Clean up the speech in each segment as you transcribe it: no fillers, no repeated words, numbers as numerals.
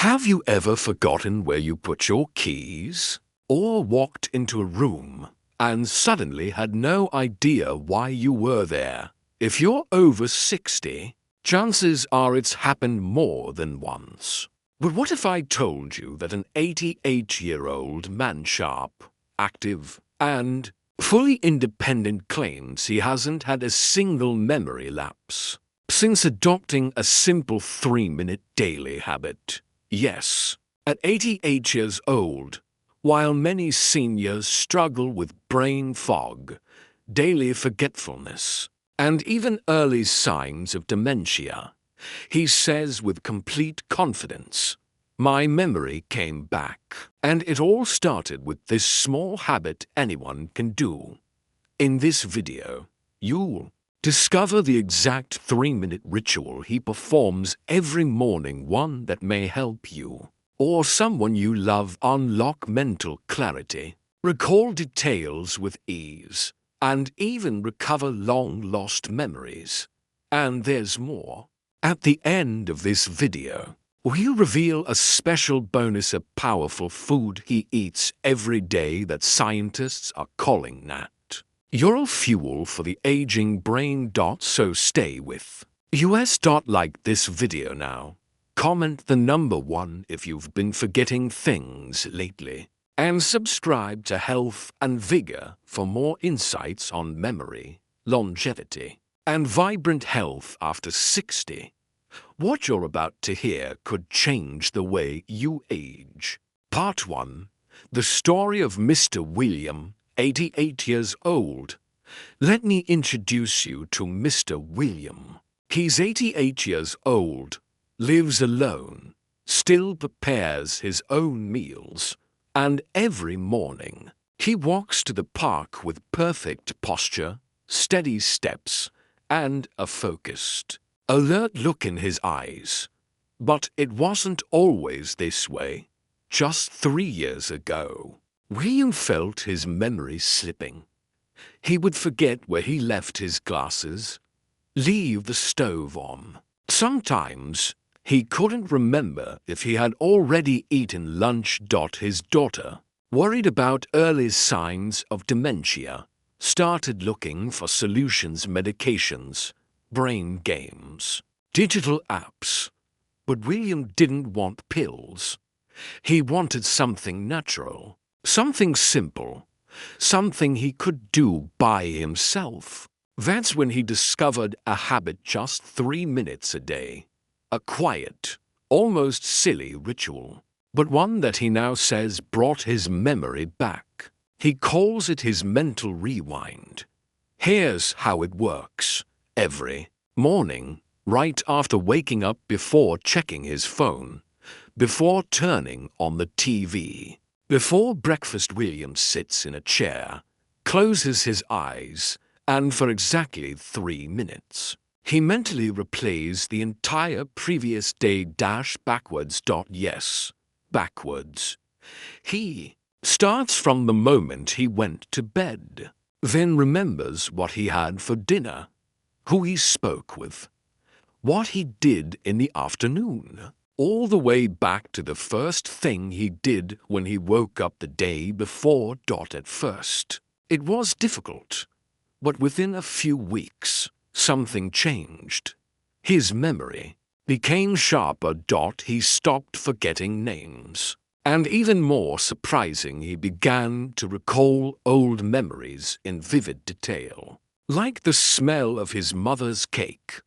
Have you ever forgotten where you put your keys? Or walked into a room and suddenly had no idea why you were there? If you're over 60, chances are it's happened more than once. But what if I told you that an 88-year-old man sharp, active, and fully independent claims he hasn't had a single memory lapse since adopting a simple 3-minute daily habit? Yes, at 88 years old, while many seniors struggle with brain fog, daily forgetfulness, and even early signs of dementia, he says with complete confidence, "My memory came back." And it all started with this small habit anyone can do. In this video, you'll discover the exact 3-minute ritual he performs every morning, one that may help you or someone you love unlock mental clarity, recall details with ease, and even recover long-lost memories. And there's more. At the end of this video, we'll reveal a special bonus of powerful food he eats every day that scientists are calling NAT. You're fuel for the aging brain. So stay with us. Like this video now. Comment the number 1 if you've been forgetting things lately. And subscribe to Health and Vigor for more insights on memory, longevity, and vibrant health after 60. What you're about to hear could change the way you age. Part 1. The story of Mr. William, 88 years old. Let me introduce you to Mr. William. He's 88 years old, lives alone, still prepares his own meals, and every morning he walks to the park with perfect posture, steady steps, and a focused, alert look in his eyes. But it wasn't always this way. Just 3 years ago, William felt his memory slipping. He would forget where he left his glasses, leave the stove on. Sometimes he couldn't remember if he had already eaten lunch. His daughter, worried about early signs of dementia, started looking for solutions: medications, brain games, digital apps. But William didn't want pills. He wanted something natural, something simple, something he could do by himself. That's when he discovered a habit: just 3 minutes a day. A quiet, almost silly ritual, but one that he now says brought his memory back. He calls it his mental rewind. Here's how it works. Every morning, right after waking up, before checking his phone, before turning on the TV, before breakfast, William sits in a chair, closes his eyes, and for exactly 3 minutes, he mentally replays the entire previous day backwards. Yes, backwards. He starts from the moment he went to bed, then remembers what he had for dinner, who he spoke with, what he did in the afternoon, all the way back to the first thing he did when he woke up the day before. At first, it was difficult, but within a few weeks, something changed. His memory became sharper. He stopped forgetting names. And even more surprising, he began to recall old memories in vivid detail, like the smell of his mother's cake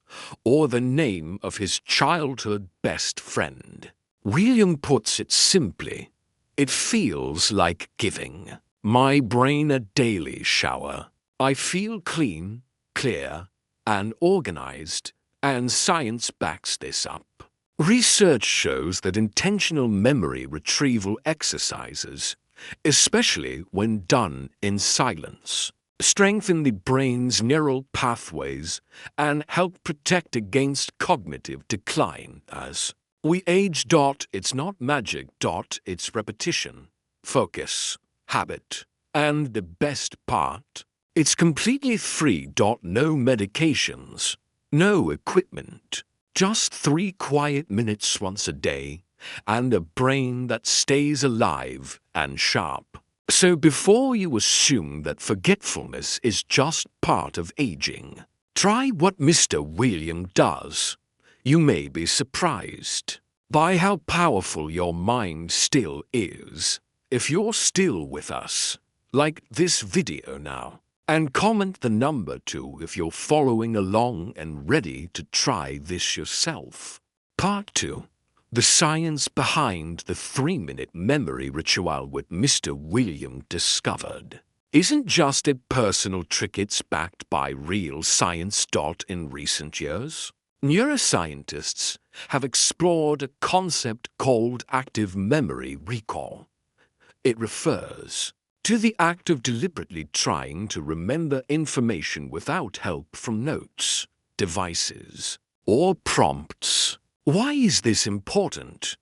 or the name of his childhood best friend. William puts it simply: it feels like giving my brain a daily shower. I feel clean, clear, and organized, and science backs this up. Research shows that intentional memory retrieval exercises, especially when done in silence, strengthen the brain's neural pathways and help protect against cognitive decline as we age. It's not magic. It's repetition, focus, habit, and the best part, it's completely free. No medications, no equipment. Just 3 quiet minutes once a day, and a brain that stays alive and sharp. So before you assume that forgetfulness is just part of aging, try what Mr. William does. You may be surprised by how powerful your mind still is. If you're still with us, like this video now, and comment the number 2 if you're following along and ready to try this yourself. Part 2. The science behind the 3-minute memory ritual with Mr. William discovered isn't just a personal trick, it's backed by real science. In recent years, neuroscientists have explored a concept called active memory recall. It refers to the act of deliberately trying to remember information without help from notes, devices, or prompts. Why is this important?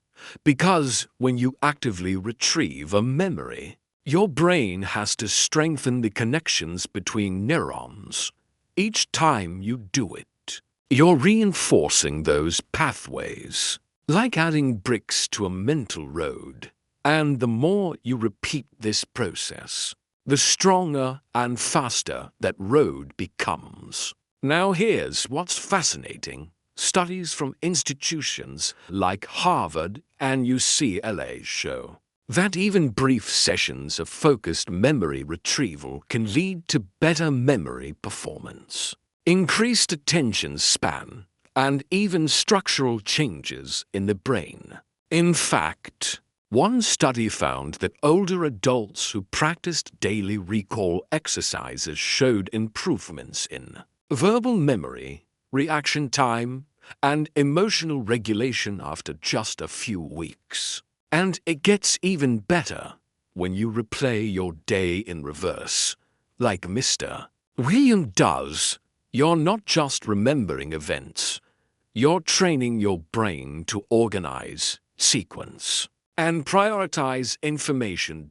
Because when you actively retrieve a memory, your brain has to strengthen the connections between neurons. Each time you do it, you're reinforcing those pathways, like adding bricks to a mental road. And the more you repeat this process, the stronger and faster that road becomes. Now here's what's fascinating. Studies from institutions like Harvard and UCLA show that even brief sessions of focused memory retrieval can lead to better memory performance, increased attention span, and even structural changes in the brain. In fact, one study found that older adults who practiced daily recall exercises showed improvements in verbal memory, reaction time, and emotional regulation after just a few weeks. And it gets even better when you replay your day in reverse, like Mr. William does. You're not just remembering events, you're training your brain to organize, sequence, and prioritize information.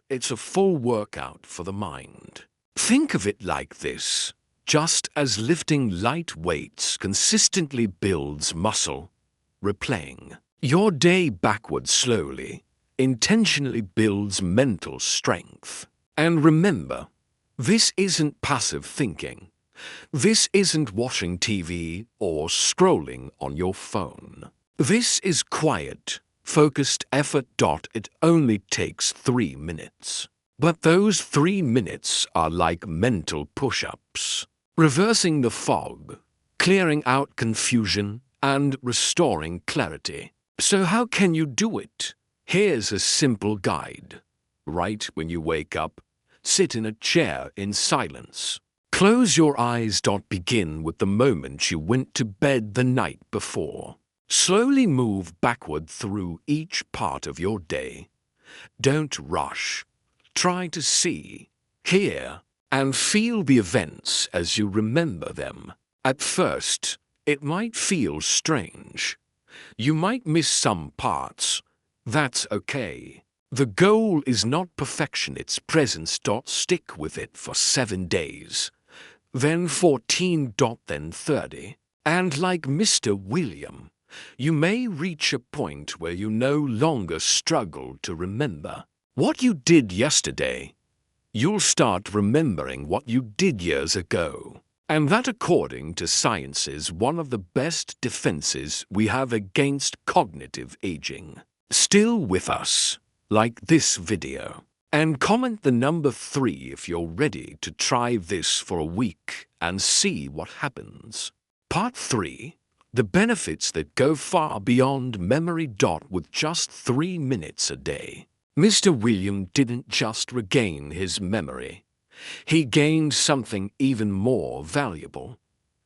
It's a full workout for the mind. Think of it like this. Just as lifting light weights consistently builds muscle, replaying your day backwards slowly intentionally builds mental strength. And remember, this isn't passive thinking. This isn't watching TV or scrolling on your phone. This is quiet, focused effort. It only takes 3 minutes. But those 3 minutes are like mental push-ups, reversing the fog, clearing out confusion, and restoring clarity. So how can you do it? Here's a simple guide. Right when you wake up, sit in a chair in silence. Close your eyes. Begin with the moment you went to bed the night before. Slowly move backward through each part of your day. Don't rush. Try to see, hear, and feel the events as you remember them. At first, it might feel strange. You might miss some parts. That's okay. The goal is not perfection, it's presence. Stick with it for 7 days, then 14. Then 30. And like Mr. William, you may reach a point where you no longer struggle to remember what you did yesterday. You'll start remembering what you did years ago. And that, according to science, is one of the best defenses we have against cognitive aging. Still with us, like this video. And comment the number 3 if you're ready to try this for a week and see what happens. Part 3. The benefits that go far beyond memory. With just 3 minutes a day, Mr. William didn't just regain his memory. He gained something even more valuable: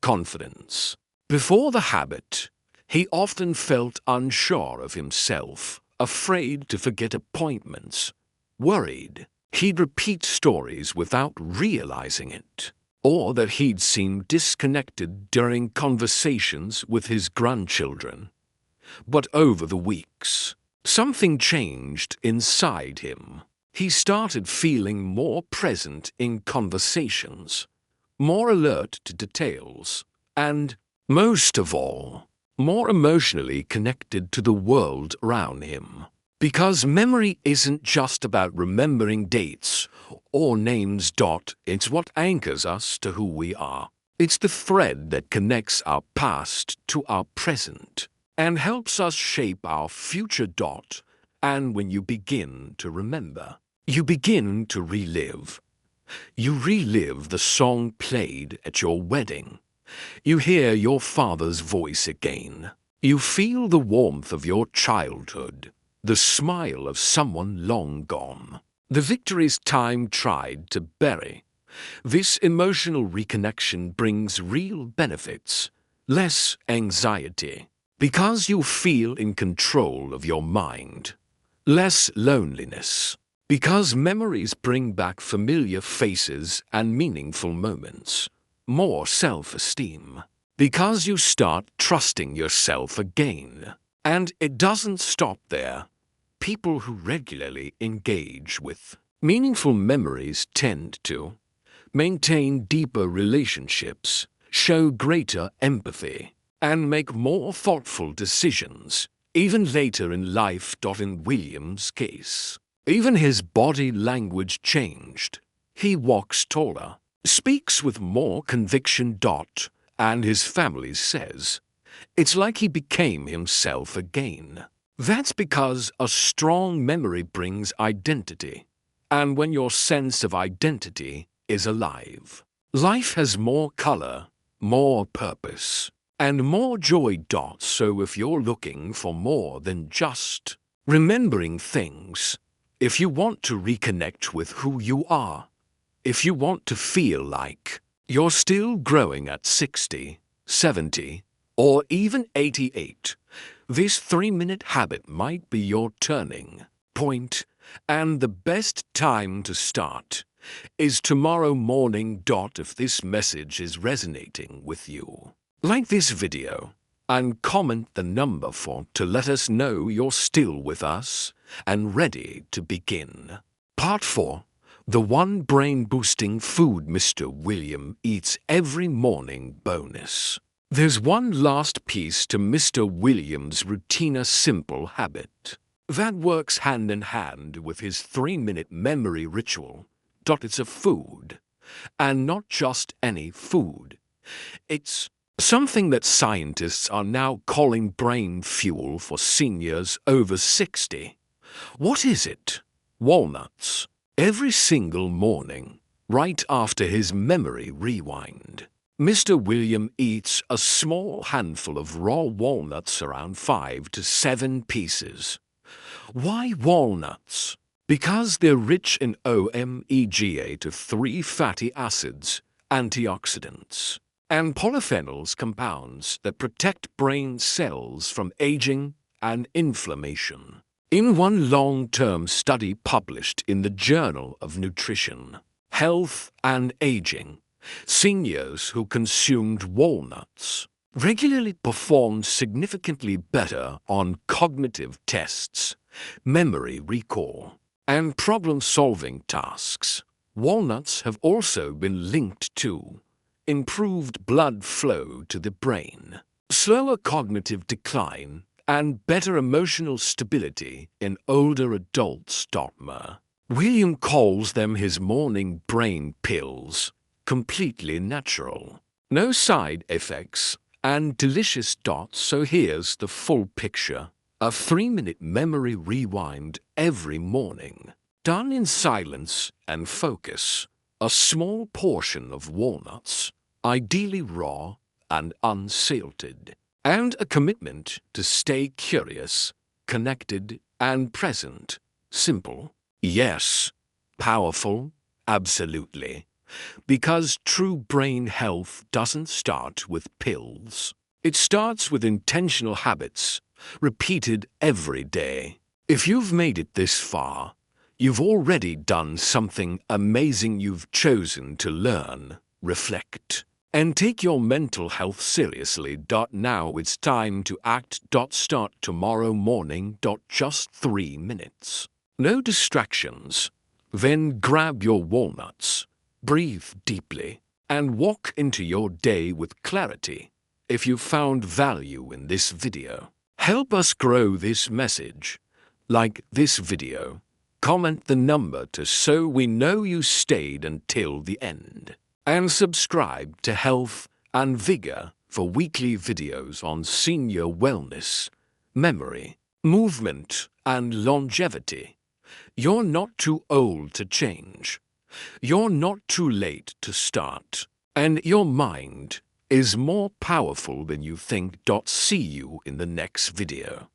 confidence. Before the habit, he often felt unsure of himself, afraid to forget appointments, worried he'd repeat stories without realizing it, or that he'd seem disconnected during conversations with his grandchildren. But over the weeks, something changed inside him. He started feeling more present in conversations, more alert to details, and, most of all, more emotionally connected to the world around him. Because memory isn't just about remembering dates or names. It's what anchors us to who we are. It's the thread that connects our past to our present and helps us shape our future. And when you begin to remember, you begin to relive. You relive the song played at your wedding. You hear your father's voice again. You feel the warmth of your childhood, the smile of someone long gone. The victories time tried to bury. This emotional reconnection brings real benefits, less anxiety, because you feel in control of your mind, less loneliness, because memories bring back familiar faces and meaningful moments, more self-esteem, because you start trusting yourself again. And it doesn't stop there. People who regularly engage with meaningful memories tend to maintain deeper relationships, show greater empathy, and make more thoughtful decisions, even later in life. In William's case, even his body language changed. He walks taller, speaks with more conviction. And his family says it's like he became himself again. That's because a strong memory brings identity. And when your sense of identity is alive, life has more color, more purpose, and more joy. So if you're looking for more than just remembering things, if you want to reconnect with who you are, if you want to feel like you're still growing at 60, 70, or even 88, this 3-minute habit might be your turning point, and the best time to start is tomorrow morning. If this message is resonating with you, like this video and comment the number 4 to let us know you're still with us and ready to begin. Part 4. The one brain-boosting food Mr. William eats every morning bonus. There's one last piece to Mr. William's routine, a simple habit that works hand in hand with his 3-minute memory ritual. It's a food, and not just any food. It's something that scientists are now calling brain fuel for seniors over 60. What is it? Walnuts. Every single morning, right after his memory rewind, Mr. William eats a small handful of raw walnuts, around 5 to 7 pieces. Why walnuts? Because they're rich in omega-3 fatty acids, antioxidants, and polyphenols, compounds that protect brain cells from aging and inflammation. In one long-term study published in the Journal of Nutrition, Health and Aging, seniors who consumed walnuts regularly performed significantly better on cognitive tests, memory recall, and problem-solving tasks. Walnuts have also been linked to improved blood flow to the brain, slower cognitive decline, and better emotional stability in older adults. William calls them his morning brain pills, completely natural, no side effects, and delicious. So here's the full picture. A 3-minute memory rewind every morning, done in silence and focus. A small portion of walnuts, ideally raw and unsalted, and a commitment to stay curious, connected, and present. Simple, yes. Powerful, absolutely. Because true brain health doesn't start with pills. It starts with intentional habits, repeated every day. If you've made it this far, you've already done something amazing. You've chosen to learn, reflect, and take your mental health seriously. Now it's time to act. Start tomorrow morning. Just 3 minutes. No distractions. Then grab your walnuts, breathe deeply, and walk into your day with clarity, if you found value in this video. Help us grow this message. Like this video, comment the number so we know you stayed until the end. And subscribe to Health and Vigor for weekly videos on senior wellness, memory, movement, and longevity. You're not too old to change. You're not too late to start. And your mind is more powerful than you think. See you in the next video.